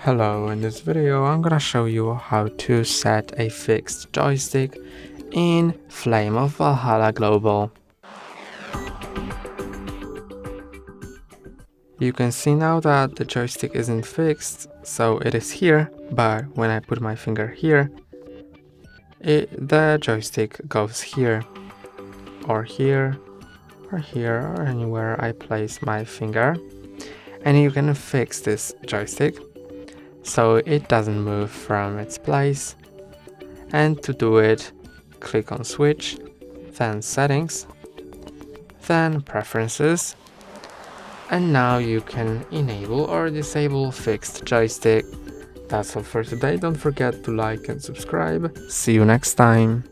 Hello, in this video I'm gonna show you how to set a fixed joystick in Flame of Valhalla Global. You can see now that the joystick isn't fixed, so it is here, but when I put my finger here, the joystick goes here, or here, or here, or anywhere I place my finger. And you can fix this joystick so it doesn't move from its place. And to do it, click on Switch, then Settings, then Preferences, and now you can enable or disable fixed joystick. That's all for today. Don't forget to like and subscribe. See you next time.